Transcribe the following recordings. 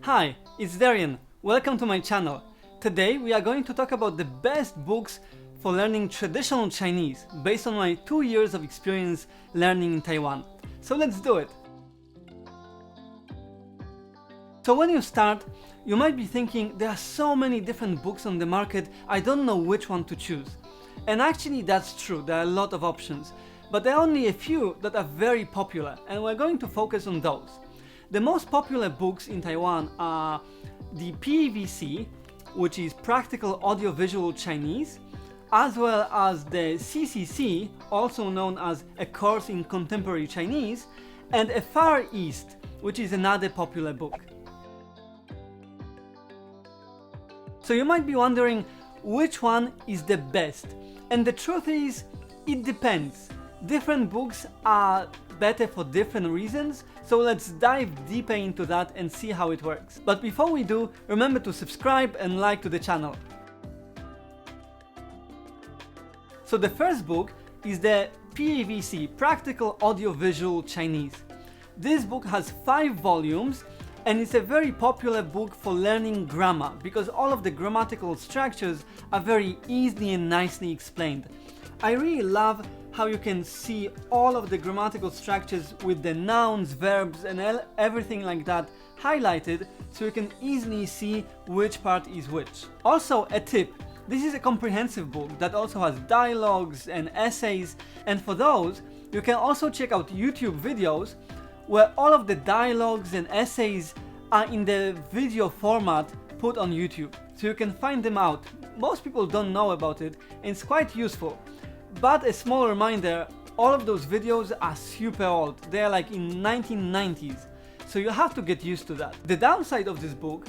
Hi, it's Darian. Welcome to my channel. Today we are going to talk about the best books for learning traditional Chinese based on my 2 years of experience learning in Taiwan. So let's do it. So when you start, you might be thinking there are so many different books on the market, I don't know which one to choose. And actually that's true, there are a lot of options. But there are only a few that are very popular, and we're going to focus on those. The most popular books in Taiwan are the PAVC, which is Practical Audiovisual Chinese, as well as the CCC, also known as A Course in Contemporary Chinese, and A Far East, which is another popular book. So you might be wondering which one is the best, and the truth is, it depends. Different books are better for different reasons, so let's dive deeper into that and see how it works. But before we do, remember to subscribe and like to the channel. So the first book is the PAVC, Practical Audiovisual Chinese. This book has 5 volumes and it's a very popular book for learning grammar because all of the grammatical structures are very easily and nicely explained. I really love how you can see all of the grammatical structures with the nouns, verbs and everything like that highlighted, so you can easily see which part is which. Also a tip, this is a comprehensive book that also has dialogues and essays, and for those you can also check out YouTube videos where all of the dialogues and essays are in the video format put on YouTube, so you can find them out. Most people don't know about it and it's quite useful. But a small reminder, all of those videos are super old. They are like in 1990s, so you have to get used to that. The downside of this book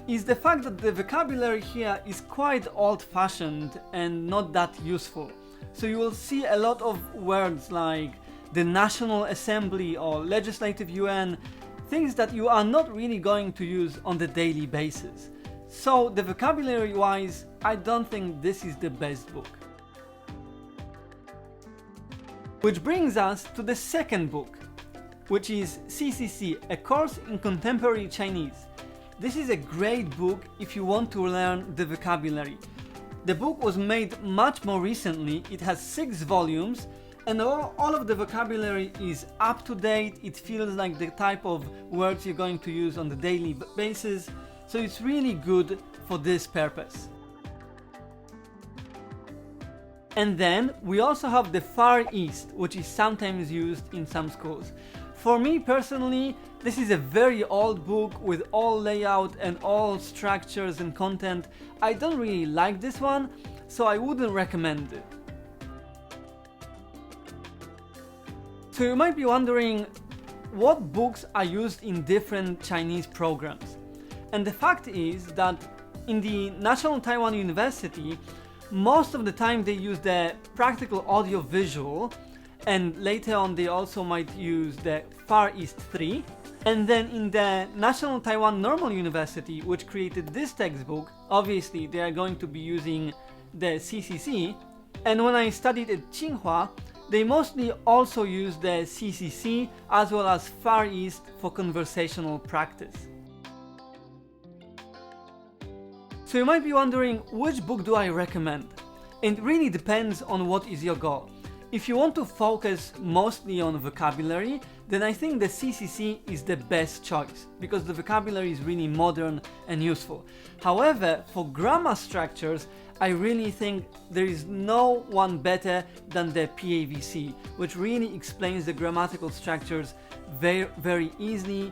is the fact that the vocabulary here is quite old-fashioned and not that useful. So you will see a lot of words like the National Assembly or Legislative Yuan, things that you are not really going to use on the daily basis. So the vocabulary-wise, I don't think this is the best book. Which brings us to the second book, which is CCC, A Course in Contemporary Chinese. This is a great book if you want to learn the vocabulary. The book was made much more recently, it has 6 volumes, and all of the vocabulary is up to date. It feels like the type of words you're going to use on the daily basis, so it's really good for this purpose. And then we also have the Far East, which is sometimes used in some schools. For me personally, this is a very old book with all layout and all structures and content. I don't really like this one, so I wouldn't recommend it. So you might be wondering what books are used in different Chinese programs. And the fact is that in the National Taiwan University, most of the time they use the Practical Audio-Visual, and later on they also might use the Far East 3. And then in the National Taiwan Normal University, which created this textbook, obviously they are going to be using the CCC. And when I studied at Tsinghua, they mostly also use the CCC as well as Far East for conversational practice. So you might be wondering, which book do I recommend? It really depends on what is your goal. If you want to focus mostly on vocabulary, then I think the CCC is the best choice because the vocabulary is really modern and useful. However, for grammar structures, I really think there is no one better than the PAVC, which really explains the grammatical structures very easily,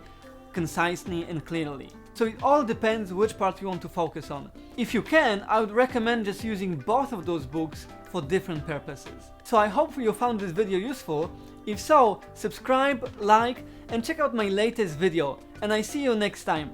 concisely and clearly. So it all depends which part you want to focus on. If you can, I would recommend just using both of those books for different purposes. So I hope you found this video useful. If so, subscribe, like, and check out my latest video, and I see you next time.